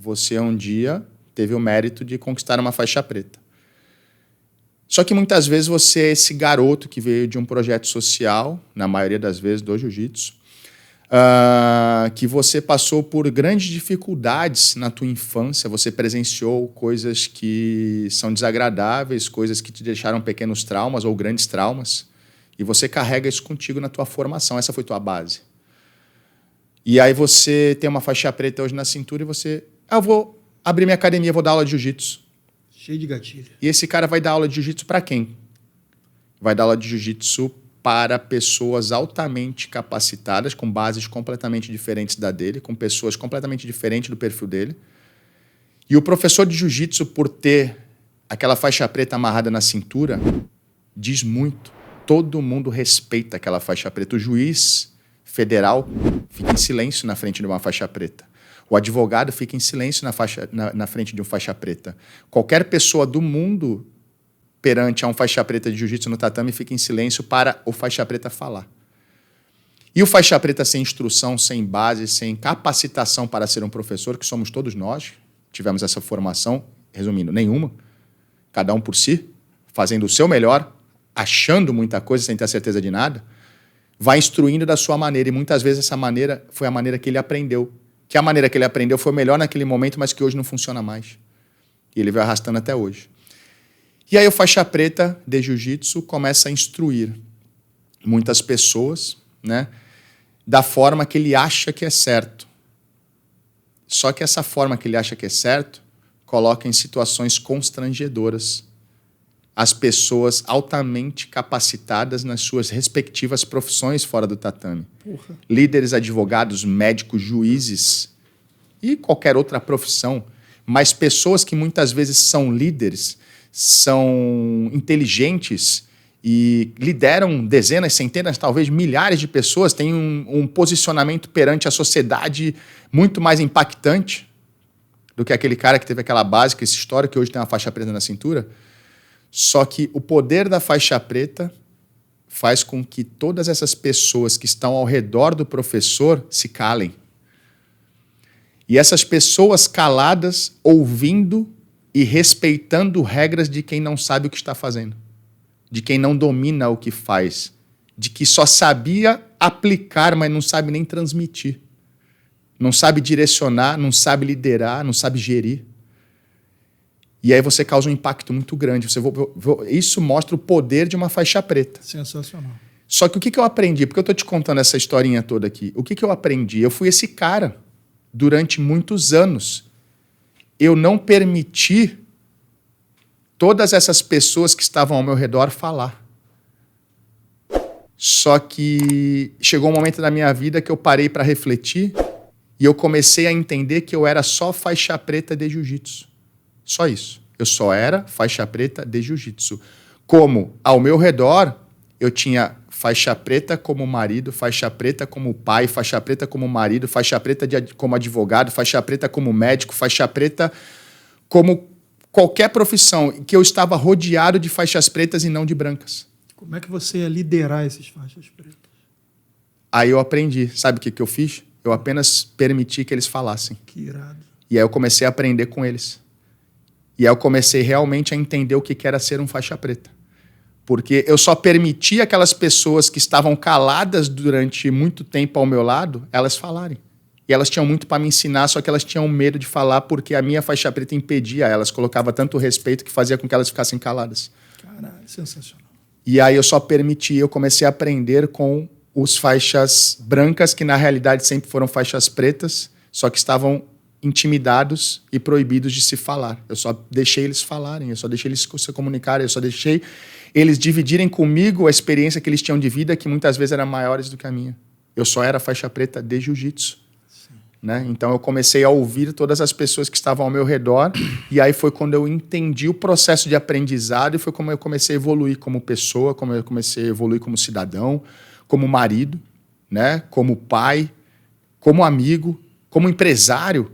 você um dia teve o mérito de conquistar uma faixa preta. Só que muitas vezes você é esse garoto que veio de um projeto social, na maioria das vezes do jiu-jitsu, que você passou por grandes dificuldades na tua infância, você presenciou coisas que são desagradáveis, coisas que te deixaram pequenos traumas ou grandes traumas, e você carrega isso contigo na tua formação, essa foi tua base. E aí você tem uma faixa preta hoje na cintura e você... eu vou abrir minha academia, vou dar aula de jiu-jitsu. Cheio de gatilho. E esse cara vai dar aula de jiu-jitsu para quem? Vai dar aula de jiu-jitsu para pessoas altamente capacitadas, com bases completamente diferentes da dele, com pessoas completamente diferentes do perfil dele. E o professor de jiu-jitsu, por ter aquela faixa preta amarrada na cintura, diz muito. Todo mundo respeita aquela faixa preta. O juiz federal fica em silêncio na frente de uma faixa preta. O advogado fica em silêncio na frente de uma faixa preta. Qualquer pessoa do mundo perante a um faixa preta de jiu-jitsu no tatame fica em silêncio para o faixa preta falar. E o faixa preta sem instrução, sem base, sem capacitação para ser um professor, que somos todos nós, tivemos essa formação, resumindo, nenhuma, cada um por si, fazendo o seu melhor, achando muita coisa sem ter a certeza de nada, vai instruindo da sua maneira, e muitas vezes essa maneira foi a maneira que ele aprendeu. Que a maneira que ele aprendeu foi melhor naquele momento, mas que hoje não funciona mais. E ele vai arrastando até hoje. E aí o faixa preta de jiu-jitsu começa a instruir muitas pessoas, né, da forma que ele acha que é certo. Só que essa forma que ele acha que é certo coloca em situações constrangedoras as pessoas altamente capacitadas nas suas respectivas profissões fora do tatame. Porra. Líderes, advogados, médicos, juízes e qualquer outra profissão, mas pessoas que muitas vezes são líderes, são inteligentes e lideram dezenas, centenas, talvez milhares de pessoas, têm um posicionamento perante a sociedade muito mais impactante do que aquele cara que teve aquela básica, essa história que hoje tem uma faixa preta na cintura. Só que o poder da faixa preta faz com que todas essas pessoas que estão ao redor do professor se calem. E essas pessoas caladas, ouvindo e respeitando regras de quem não sabe o que está fazendo, de quem não domina o que faz, de que só sabia aplicar, mas não sabe nem transmitir, não sabe direcionar, não sabe liderar, não sabe gerir. E aí você causa um impacto muito grande. Isso mostra o poder de uma faixa preta. Sensacional. Só que o que eu aprendi? Porque eu estou te contando essa historinha toda aqui. O que eu aprendi? Eu fui esse cara durante muitos anos. Eu não permiti todas essas pessoas que estavam ao meu redor falar. Só que chegou um momento da minha vida que eu parei para refletir e eu comecei a entender que eu era só faixa preta de jiu-jitsu. Só isso. Eu só era faixa preta de jiu-jitsu. Como ao meu redor, eu tinha faixa preta como marido, faixa preta como pai, faixa preta como marido, faixa preta como advogado, faixa preta como médico, faixa preta como qualquer profissão, que eu estava rodeado de faixas pretas e não de brancas. Como é que você ia liderar esses faixas pretas? Aí eu aprendi. Sabe o que eu fiz? Eu apenas permiti que eles falassem. Que irado. E aí eu comecei a aprender com eles. E aí eu comecei realmente a entender o que era ser um faixa preta. Porque eu só permiti aquelas pessoas que estavam caladas durante muito tempo ao meu lado, elas falarem. E elas tinham muito para me ensinar, só que elas tinham medo de falar porque a minha faixa preta impedia elas, colocava tanto respeito que fazia com que elas ficassem caladas. Caralho, sensacional. E aí eu só permiti, eu comecei a aprender com os faixas brancas, que na realidade sempre foram faixas pretas, só que estavam intimidados e proibidos de se falar. Eu só deixei eles falarem, eu só deixei eles se comunicarem, eu só deixei eles dividirem comigo a experiência que eles tinham de vida, que muitas vezes eram maiores do que a minha. Eu só era faixa preta de jiu-jitsu. Né? Então eu comecei a ouvir todas as pessoas que estavam ao meu redor e aí foi quando eu entendi o processo de aprendizado e foi como eu comecei a evoluir como pessoa, como eu comecei a evoluir como cidadão, como marido, né? Como pai, como amigo, como empresário.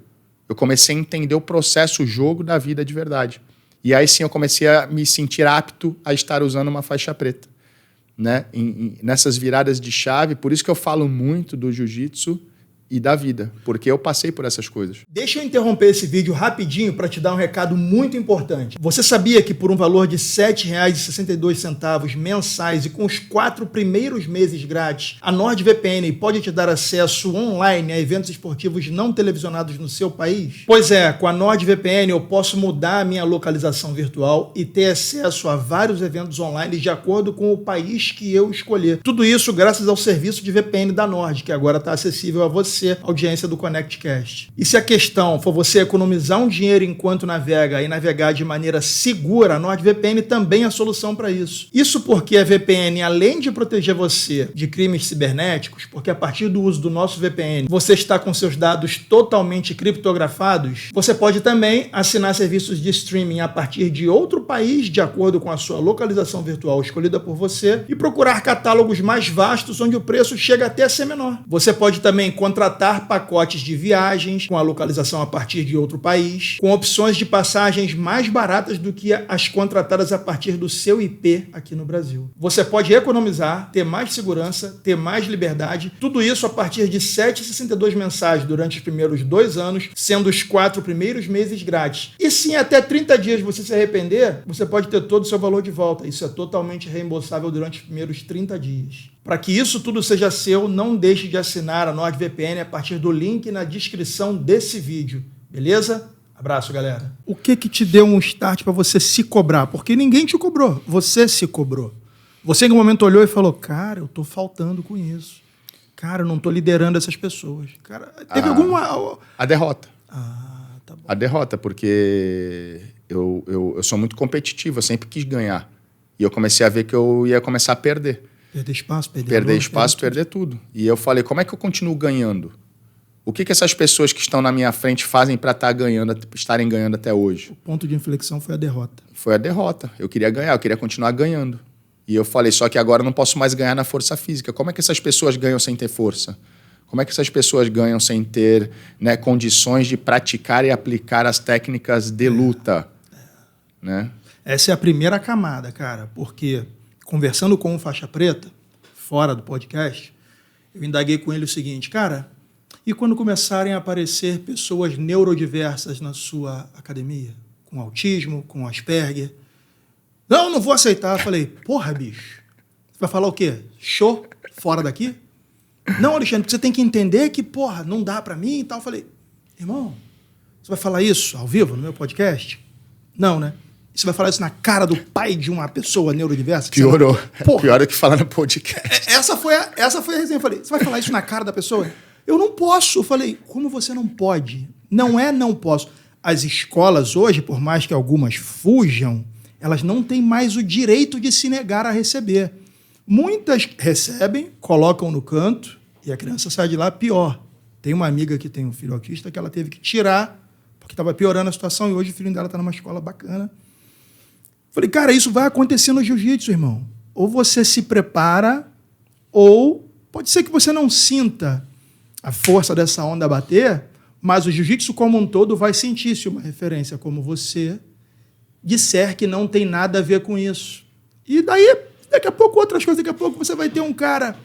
Eu comecei a entender o processo, o jogo da vida de verdade. E aí sim eu comecei a me sentir apto a estar usando uma faixa preta. Né? Nessas viradas de chave, por isso que eu falo muito do jiu-jitsu e da vida, porque eu passei por essas coisas. Deixa eu interromper esse vídeo rapidinho para te dar um recado muito importante. Você sabia que por um valor de R$ 7,62 mensais e com os 4 primeiros meses grátis, a NordVPN pode te dar acesso online a eventos esportivos não televisionados no seu país? Pois é, com a NordVPN eu posso mudar a minha localização virtual e ter acesso a vários eventos online de acordo com o país que eu escolher. Tudo isso graças ao serviço de VPN da Nord, que agora está acessível a você, audiência do ConnectCast. E se a questão for você economizar um dinheiro enquanto navega e navegar de maneira segura, a NordVPN também é a solução para isso. Isso porque a VPN, além de proteger você de crimes cibernéticos, porque a partir do uso do nosso VPN, você está com seus dados totalmente criptografados, você pode também assinar serviços de streaming a partir de outro país, de acordo com a sua localização virtual escolhida por você, e procurar catálogos mais vastos onde o preço chega até a ser menor. Você pode também contratar pacotes de viagens com a localização a partir de outro país, com opções de passagens mais baratas do que as contratadas a partir do seu IP aqui no Brasil. Você pode economizar, ter mais segurança, ter mais liberdade, tudo isso a partir de R$ 7,62 mensais durante os primeiros 2 anos, sendo os 4 primeiros meses grátis. E se em até 30 dias você se arrepender, você pode ter todo o seu valor de volta. Isso é totalmente reembolsável durante os primeiros 30 dias. Para que isso tudo seja seu, não deixe de assinar a NordVPN a partir do link na descrição desse vídeo. Beleza? Abraço, galera. O que te deu um start para você se cobrar? Porque ninguém te cobrou, você se cobrou. Você em um momento olhou e falou, cara, eu tô faltando com isso. Cara, eu não tô liderando essas pessoas. Cara, teve alguma... A derrota. Tá bom. A derrota, porque eu sou muito competitivo, eu sempre quis ganhar. E eu comecei a ver que eu ia começar a perder. Perder espaço, perder tudo. E eu falei, como é que eu continuo ganhando? O que essas pessoas que estão na minha frente fazem para estarem ganhando até hoje? O ponto de inflexão foi a derrota. Foi a derrota. Eu queria ganhar, eu queria continuar ganhando. E eu falei, só que agora eu não posso mais ganhar na força física. Como é que essas pessoas ganham sem ter força? Como é que essas pessoas ganham sem ter, né, condições de praticar e aplicar as técnicas de luta? Né? Essa é a primeira camada, cara, porque conversando com o Faixa Preta, fora do podcast, eu indaguei com ele o seguinte, cara, e quando começarem a aparecer pessoas neurodiversas na sua academia? Com autismo, com Asperger? Não vou aceitar. Eu falei, porra, bicho, você vai falar o quê? Show? Fora daqui? Não, Alexandre, porque você tem que entender que, porra, não dá pra mim e tal. Eu falei, irmão, você vai falar isso ao vivo no meu podcast? Não, né? Você vai falar isso na cara do pai de uma pessoa neurodiversa? Piorou. Pior do que falar no podcast. Essa foi a resenha. Eu falei, você vai falar isso na cara da pessoa? Eu não posso. Eu falei, como você não pode? Não posso. As escolas hoje, por mais que algumas fujam, elas não têm mais o direito de se negar a receber. Muitas recebem, colocam no canto e a criança sai de lá pior. Tem uma amiga que tem um filho autista que ela teve que tirar porque estava piorando a situação e hoje o filho dela está numa escola bacana. Falei, cara, isso vai acontecer no jiu-jitsu, irmão. Ou você se prepara, ou pode ser que você não sinta a força dessa onda bater, mas o jiu-jitsu como um todo vai sentir se uma referência como você disser que não tem nada a ver com isso. E daí, daqui a pouco, outras coisas. Daqui a pouco você vai ter um cara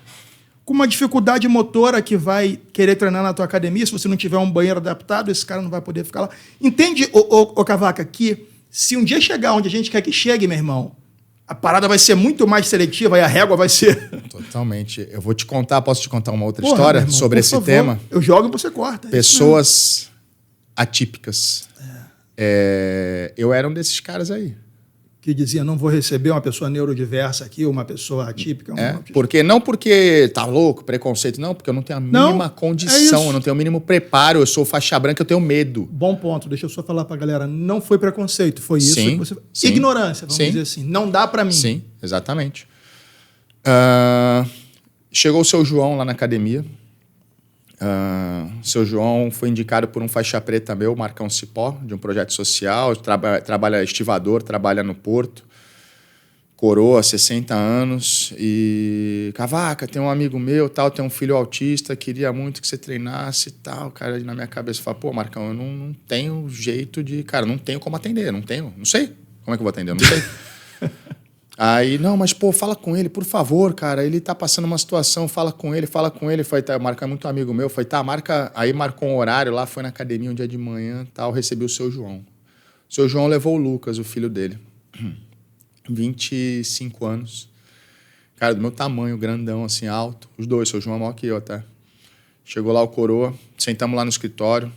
com uma dificuldade motora que vai querer treinar na tua academia. Se você não tiver um banheiro adaptado, esse cara não vai poder ficar lá. Entende, ô Cavaca, que se um dia chegar onde a gente quer que chegue, meu irmão, a parada vai ser muito mais seletiva e a régua vai ser... Totalmente. Eu vou te contar, posso te contar uma outra história irmão, sobre esse favor, tema? Eu jogo e você corta. Pessoas atípicas. Eu era um desses caras aí. Que dizia, não vou receber uma pessoa neurodiversa aqui, uma pessoa atípica. Porque não porque tá louco, preconceito, não, porque eu não tenho a mínima condição, eu não tenho o mínimo preparo, eu sou faixa branca, eu tenho medo. Bom ponto, deixa eu só falar pra galera, não foi preconceito, foi isso que você... Ignorância, vamos dizer assim, não dá pra mim. Sim, exatamente. Chegou o seu João lá na academia, seu João foi indicado por um faixa preta meu, Marcão Cipó, de um projeto social, trabalha estivador, trabalha no Porto, coroa, 60 anos, e Cavaca, tem um amigo meu, tal, tem um filho autista, queria muito que você treinasse e tal. O cara na minha cabeça fala, pô, Marcão, eu não tenho jeito de... Cara, não tenho como atender, não sei. Como é que eu vou atender? Eu não sei. Aí, não, mas, pô, fala com ele, por favor, cara. Ele tá passando uma situação, fala com ele, fala com ele. Foi, tá, marca muito amigo meu. Foi, tá, marca. Aí marcou um horário lá, foi na academia um dia de manhã, tal, recebi o seu João. O seu João levou o Lucas, o filho dele. 25 anos. Cara, do meu tamanho, grandão, assim, alto. Os dois, seu João é maior que eu, até. Chegou lá o coroa, sentamos lá no escritório.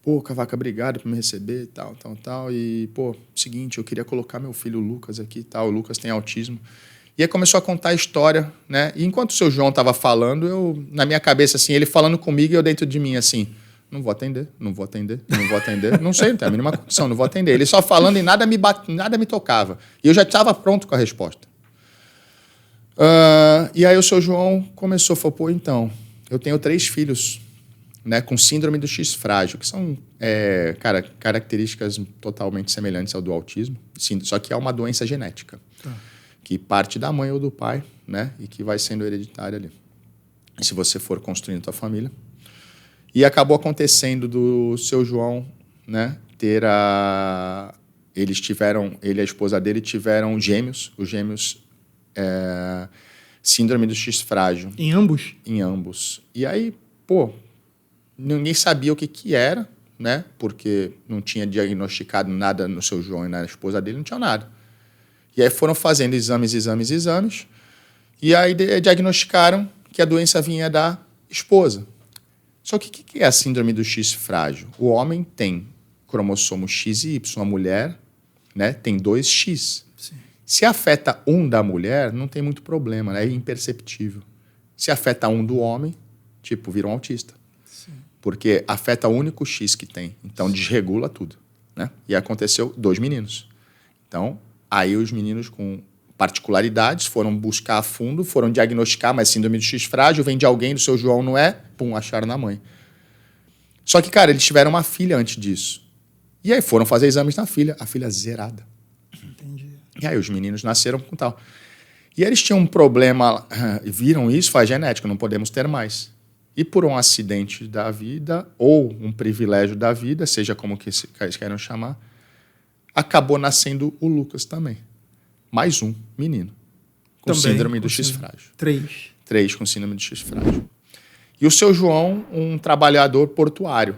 Pô, Cavaca, obrigado por me receber, tal. E, pô, seguinte, eu queria colocar meu filho Lucas aqui e tal. O Lucas tem autismo. E aí começou a contar a história, né? E enquanto o seu João tava falando, eu, na minha cabeça, assim, ele falando comigo e eu dentro de mim, assim, não vou atender. Não sei, não tem a mínima condição, não vou atender. Ele só falando e nada me tocava. E eu já estava pronto com a resposta. E aí o seu João começou, falou, pô, então, eu tenho 3 filhos, né, com síndrome do X frágil, que são características totalmente semelhantes ao do autismo, só que é uma doença genética, que parte da mãe ou do pai, né, e que vai sendo hereditária ali, se você for construindo a tua família. E acabou acontecendo do seu João, né, ele e a esposa dele tiveram gêmeos, os gêmeos síndrome do X frágil. Em ambos? Em ambos. E aí, pô, ninguém sabia o que era, né? Porque não tinha diagnosticado nada no seu João e na esposa dele, não tinha nada. E aí foram fazendo exames. E aí diagnosticaram que a doença vinha da esposa. Só que o que é a síndrome do X frágil? O homem tem cromossomo X e Y, a mulher, né, tem 2X. Sim. Se afeta um da mulher, não tem muito problema, né? É imperceptível. Se afeta um do homem, tipo, vira um autista. Sim. Porque afeta o único X que tem. Então, desregula tudo, né? E aconteceu 2 meninos. Então, aí os meninos com particularidades foram buscar a fundo, foram diagnosticar, mas síndrome do X frágil vem de alguém, do seu João não é, pum, acharam na mãe. Só que, cara, eles tiveram uma filha antes disso. E aí foram fazer exames na filha, a filha zerada. Entendi. E aí os meninos nasceram com tal. E eles tinham um problema, viram isso, foi genético, não podemos ter mais. E por um acidente da vida, ou um privilégio da vida, seja como que eles queiram chamar, acabou nascendo o Lucas também. Mais um menino com Também, síndrome do com X síndrome. frágil. 3. 3 com síndrome do X frágil. E o seu João, um trabalhador portuário.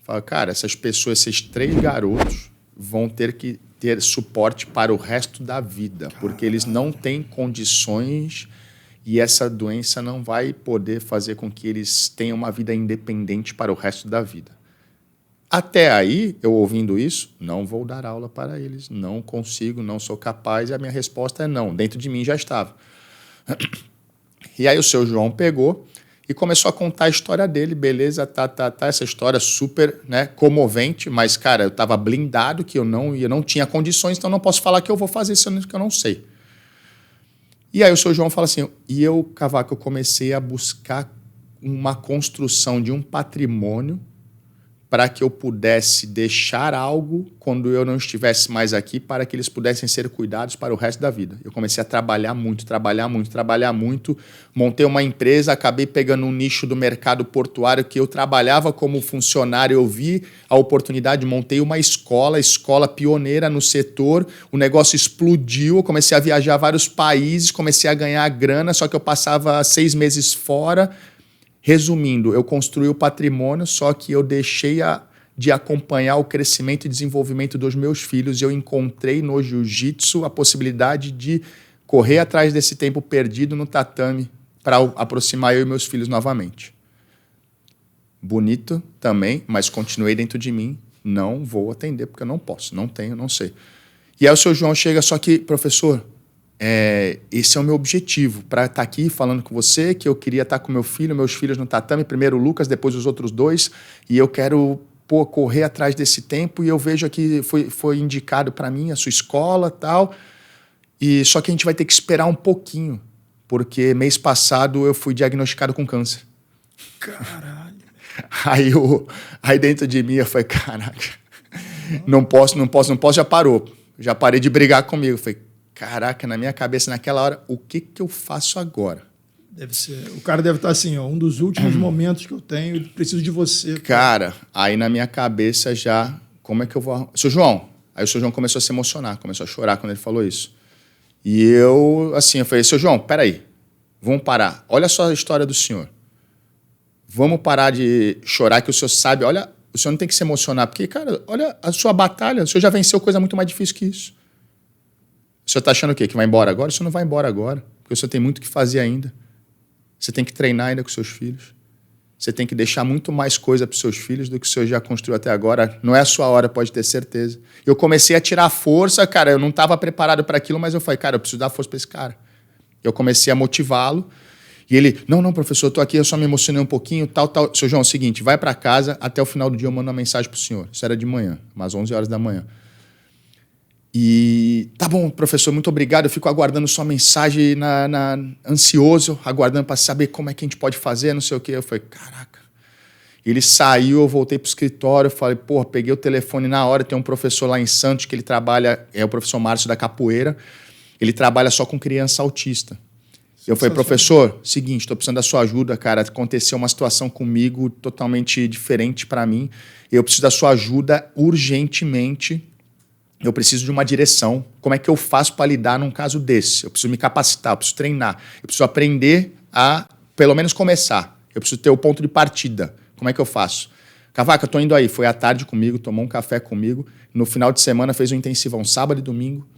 Fala, cara, essas pessoas, esses 3 garotos, vão ter que ter suporte para o resto da vida, porque eles não têm condições e essa doença não vai poder fazer com que eles tenham uma vida independente para o resto da vida. Até aí, eu ouvindo isso, não vou dar aula para eles, não consigo, não sou capaz, e a minha resposta é não. Dentro de mim já estava. E aí o seu João pegou e começou a contar a história dele, beleza, essa história super, né, comovente, mas, cara, eu estava blindado que eu não tinha condições, então não posso falar que eu vou fazer isso que eu não sei. E aí o seu João fala assim, e eu, Cavaco, eu comecei a buscar uma construção de um patrimônio para que eu pudesse deixar algo quando eu não estivesse mais aqui, para que eles pudessem ser cuidados para o resto da vida. Eu comecei a trabalhar muito, montei uma empresa, acabei pegando um nicho do mercado portuário que eu trabalhava como funcionário, eu vi a oportunidade, montei uma escola pioneira no setor, o negócio explodiu, eu comecei a viajar a vários países, comecei a ganhar grana, só que eu passava 6 meses fora. Resumindo, eu construí o patrimônio, só que eu deixei de acompanhar o crescimento e desenvolvimento dos meus filhos e eu encontrei no jiu-jitsu a possibilidade de correr atrás desse tempo perdido no tatame para aproximar eu e meus filhos novamente. Bonito também, mas continuei dentro de mim. Não vou atender porque eu não posso, não tenho, não sei. E aí o seu João chega, só que, professor, esse é o meu objetivo, para estar aqui falando com você, que eu queria estar com meus filhos no tatame, primeiro o Lucas, depois os outros 2, e eu quero correr atrás desse tempo, e eu vejo aqui, foi indicado para mim a sua escola e tal, e só que a gente vai ter que esperar um pouquinho, porque mês passado eu fui diagnosticado com câncer. Caralho. Aí dentro de mim eu falei, caraca, não posso, já parou. Já parei de brigar comigo. Eu falei, caraca, na minha cabeça, naquela hora, o que eu faço agora? Deve ser. O cara deve estar assim, ó, um dos últimos momentos que eu tenho, eu preciso de você. Cara, aí na minha cabeça já, como é que eu vou... Seu João, aí o seu João começou a se emocionar, começou a chorar quando ele falou isso. E eu falei, seu João, peraí, vamos parar. Olha só a história do senhor. Vamos parar de chorar que o senhor sabe. Olha, o senhor não tem que se emocionar, porque, cara, olha a sua batalha. O senhor já venceu coisa muito mais difícil que isso. O senhor está achando o quê? Que vai embora agora? O senhor não vai embora agora, porque o senhor tem muito o que fazer ainda. Você tem que treinar ainda com seus filhos. Você tem que deixar muito mais coisa para os seus filhos do que o senhor já construiu até agora. Não é a sua hora, pode ter certeza. Eu comecei a tirar força, cara. Eu não estava preparado para aquilo, mas eu falei, cara, eu preciso dar força para esse cara. Eu comecei a motivá-lo. E ele, não, professor, eu estou aqui, eu só me emocionei um pouquinho, tal. Seu João, é o seguinte, vai para casa, até o final do dia eu mando uma mensagem para o senhor. Isso era de manhã, umas 11 horas da manhã. E tá bom, professor, muito obrigado. Eu fico aguardando sua mensagem, ansioso, aguardando para saber como é que a gente pode fazer, não sei o quê. Eu falei, caraca. Ele saiu, eu voltei pro escritório, falei, peguei o telefone na hora. Tem um professor lá em Santos que ele trabalha, é o professor Márcio da Capoeira. Ele trabalha só com criança autista. Eu falei, professor, seguinte, estou precisando da sua ajuda, cara. Aconteceu uma situação comigo totalmente diferente para mim. Eu preciso da sua ajuda urgentemente. Eu preciso de uma direção. Como é que eu faço para lidar num caso desse? Eu preciso me capacitar, eu preciso treinar. Eu preciso aprender a, pelo menos, começar. Eu preciso ter o ponto de partida. Como é que eu faço? Cavaca, estou indo aí. Foi à tarde comigo, tomou um café comigo. No final de semana fez um intensivão sábado e domingo,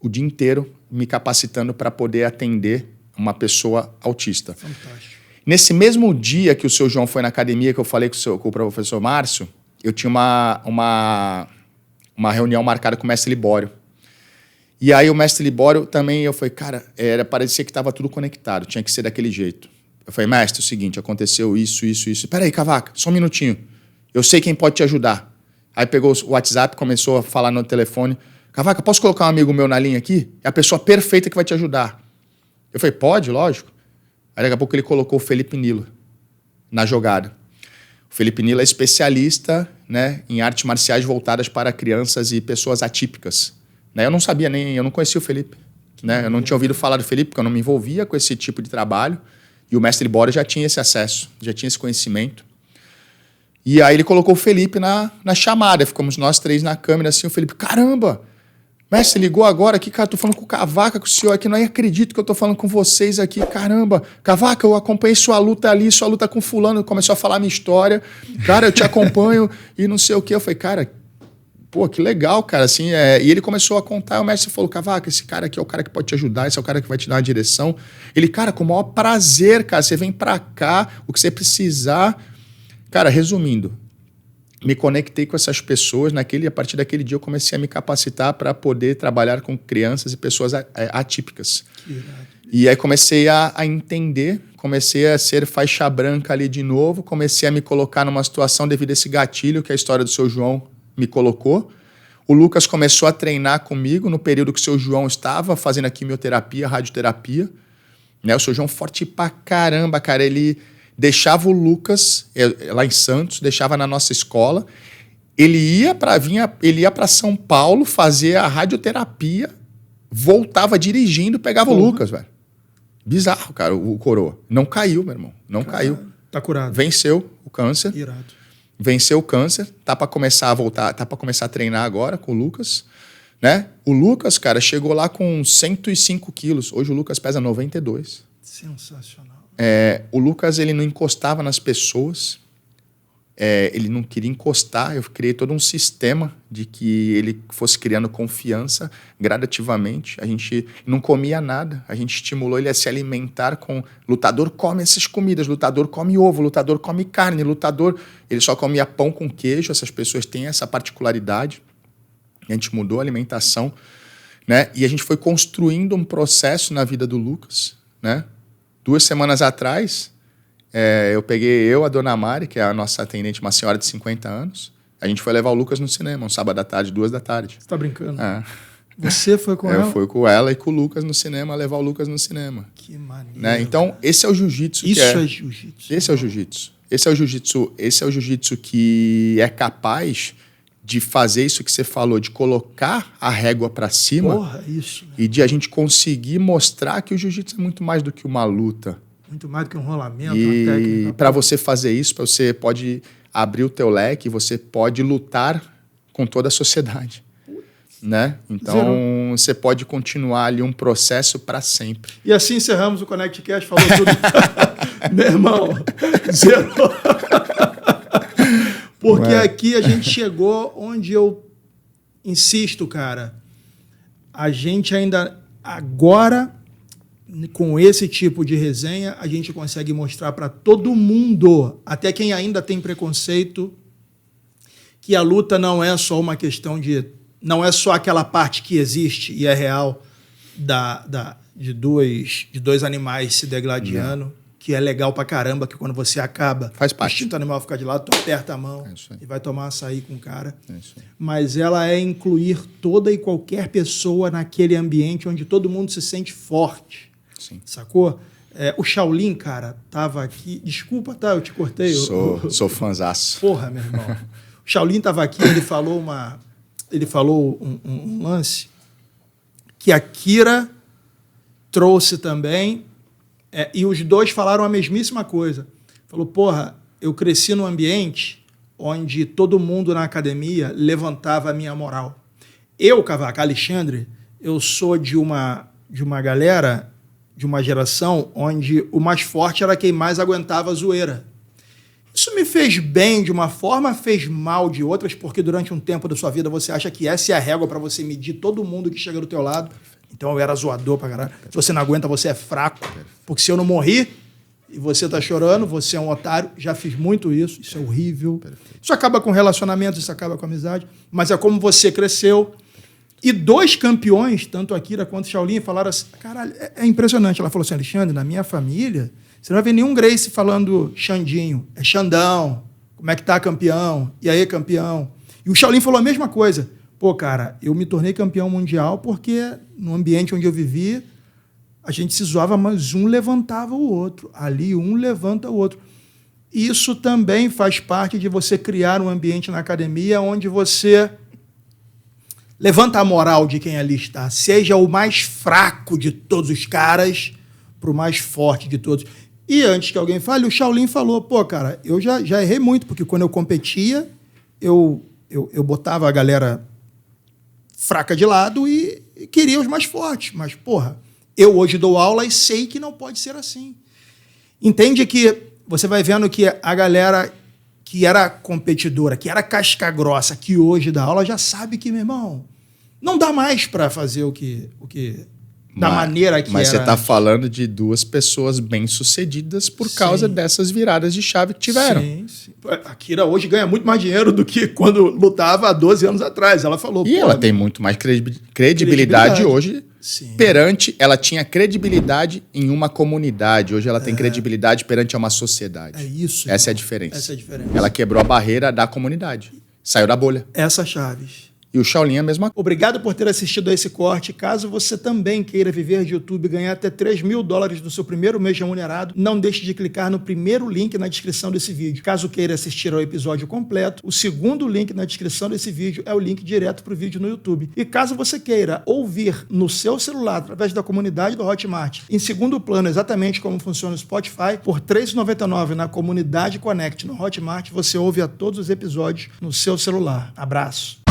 o dia inteiro, me capacitando para poder atender uma pessoa autista. Fantástico. Nesse mesmo dia que o seu João foi na academia, que eu falei com o professor Márcio, eu tinha uma reunião marcada com o mestre Libório. E aí o mestre Libório também, eu falei, cara, parecia que estava tudo conectado, tinha que ser daquele jeito. Eu falei, mestre, é o seguinte, aconteceu isso. Peraí, Cavaca, só um minutinho. Eu sei quem pode te ajudar. Aí pegou o WhatsApp, começou a falar no telefone. Cavaca, posso colocar um amigo meu na linha aqui? É a pessoa perfeita que vai te ajudar. Eu falei, pode, lógico. Aí daqui a pouco ele colocou o Felipe Nilo na jogada. O Felipe Nilo é especialista, né, em artes marciais voltadas para crianças e pessoas atípicas. Né? Eu não sabia eu não conhecia o Felipe. Né? Eu não tinha ouvido falar do Felipe, porque eu não me envolvia com esse tipo de trabalho. E o mestre Libório já tinha esse acesso, já tinha esse conhecimento. E aí ele colocou o Felipe na chamada. Ficamos nós três na câmera assim. O Felipe, caramba! Mestre, ligou agora aqui, cara, tô falando com o Cavaca, com o senhor aqui, não acredito que eu tô falando com vocês aqui, caramba. Cavaca, eu acompanhei sua luta ali, sua luta com fulano, começou a falar a minha história. Cara, eu te acompanho e não sei o quê. Eu falei, cara, que legal, cara, assim, E ele começou a contar, o mestre falou, Cavaca, esse cara aqui é o cara que pode te ajudar, esse é o cara que vai te dar uma direção. Ele, cara, com o maior prazer, cara, você vem pra cá, o que você precisar. Cara, resumindo, me conectei com essas pessoas, a partir daquele dia eu comecei a me capacitar para poder trabalhar com crianças e pessoas atípicas. E aí comecei a entender, comecei a ser faixa branca ali de novo, comecei a me colocar numa situação devido a esse gatilho que a história do seu João me colocou. O Lucas começou a treinar comigo no período que o seu João estava fazendo a quimioterapia, a radioterapia. Né? O seu João forte pra caramba, cara, ele deixava o Lucas lá em Santos, deixava na nossa escola. Ele ia para São Paulo fazer a radioterapia, voltava dirigindo, pegava o Lucas, velho. Bizarro, cara, o coroa. Não caiu, meu irmão. Não caiu. Tá curado. Venceu o câncer. Irado. Venceu o câncer. Tá para começar a voltar, tá para começar a treinar agora com o Lucas. Né? O Lucas, cara, chegou lá com 105 quilos. Hoje o Lucas pesa 92. Sensacional. O Lucas, ele não encostava nas pessoas, ele não queria encostar. Eu criei todo um sistema de que ele fosse criando confiança gradativamente. A gente não comia nada, a gente estimulou ele a se alimentar com... Lutador come essas comidas, lutador come ovo, lutador come carne, ele só comia pão com queijo. Essas pessoas têm essa particularidade. A gente mudou a alimentação, né? E a gente foi construindo um processo na vida do Lucas, né? 2 semanas atrás, eu peguei a Dona Mari, que é a nossa atendente, uma senhora de 50 anos. A gente foi levar o Lucas no cinema, um sábado à tarde, 2 da tarde. Você tá brincando? Você foi com ela? Eu fui com ela e com o Lucas no cinema, levar o Lucas no cinema. Que maneiro. Né? Então, esse é o jiu-jitsu. Isso é jiu-jitsu. Esse é o jiu-jitsu. Esse é o jiu-jitsu que é capaz de fazer isso que você falou, de colocar a régua para cima. Porra, isso. Né? E de a gente conseguir mostrar que o jiu-jitsu é muito mais do que uma luta. Muito mais do que um rolamento, uma técnica. E para você fazer isso, você pode abrir o teu leque, você pode lutar com toda a sociedade. né? Então, você pode continuar ali um processo para sempre. E assim encerramos o Connect Cash, falou tudo. Meu irmão, zerou. Porque aqui a gente chegou onde eu insisto, cara. A gente ainda, agora, com esse tipo de resenha, a gente consegue mostrar para todo mundo, até quem ainda tem preconceito, que a luta não é só uma questão de... Não é só aquela parte que existe e é real de dois animais se degladiando, que é legal pra caramba, que quando você acaba, faz parte. O instinto animal fica de lado, tu aperta a mão e vai tomar açaí com o cara. Isso aí. Mas ela é incluir toda e qualquer pessoa naquele ambiente onde todo mundo se sente forte. Sim. Sacou? O Shaolin, cara, tava aqui... Desculpa, tá? Eu te cortei. Sou fãzaço. Porra, meu irmão. O Shaolin tava aqui, ele falou um lance que a Kira trouxe também, e os dois falaram a mesmíssima coisa. Falou, porra, eu cresci num ambiente onde todo mundo na academia levantava a minha moral. Eu, Cavaco, Alexandre, eu sou de uma galera, de uma geração onde o mais forte era quem mais aguentava a zoeira. Isso me fez bem de uma forma, fez mal de outras, porque durante um tempo da sua vida você acha que essa é a régua para você medir todo mundo que chega do teu lado. Então eu era zoador pra caralho. Se você não aguenta, você é fraco. Porque se eu não morri e você tá chorando, você é um otário. Já fiz muito isso. Isso é horrível. Isso acaba com relacionamentos, isso acaba com amizade. Mas é como você cresceu. E dois campeões, tanto a Kira quanto o Shaolin, falaram assim, caralho, é impressionante. Ela falou assim, Alexandre, na minha família, você não vai ver nenhum Gracie falando Xandinho. É Xandão. Como é que tá, campeão? E aí, campeão? E o Shaolin falou a mesma coisa. Pô, cara, eu me tornei campeão mundial porque no ambiente onde eu vivi, a gente se zoava, mas um levantava o outro. Ali, um levanta o outro. Isso também faz parte de você criar um ambiente na academia onde você levanta a moral de quem ali está. Seja o mais fraco de todos os caras para o mais forte de todos. E antes que alguém fale, o Shaolin falou, pô, cara, eu já errei muito, porque quando eu competia, eu botava a galera fraca de lado e queria os mais fortes. Mas, porra, eu hoje dou aula e sei que não pode ser assim. Entende que você vai vendo que a galera que era competidora, que era casca grossa, que hoje dá aula, já sabe que, meu irmão, não dá mais para fazer o que da maneira que mas era. Mas você está falando de duas pessoas bem-sucedidas por causa dessas viradas de chave que tiveram. Sim. A Kira hoje ganha muito mais dinheiro do que quando lutava há 12 anos atrás. Ela falou... E ela tem muito mais credibilidade hoje. Sim. Perante... Ela tinha credibilidade em uma comunidade. Hoje ela tem credibilidade perante uma sociedade. É isso. Essa é a diferença. Essa é a diferença. Ela quebrou a barreira da comunidade. Saiu da bolha. Essa Chaves. E o Shaolin é a mesma coisa. Obrigado por ter assistido a esse corte. Caso você também queira viver de YouTube e ganhar até $3.000 no seu primeiro mês remunerado, não deixe de clicar no primeiro link na descrição desse vídeo. Caso queira assistir ao episódio completo, o segundo link na descrição desse vídeo é o link direto para o vídeo no YouTube. E caso você queira ouvir no seu celular, através da comunidade do Hotmart, em segundo plano, exatamente como funciona o Spotify, por R$ 3,99 na comunidade Connect no Hotmart, você ouve a todos os episódios no seu celular. Abraço!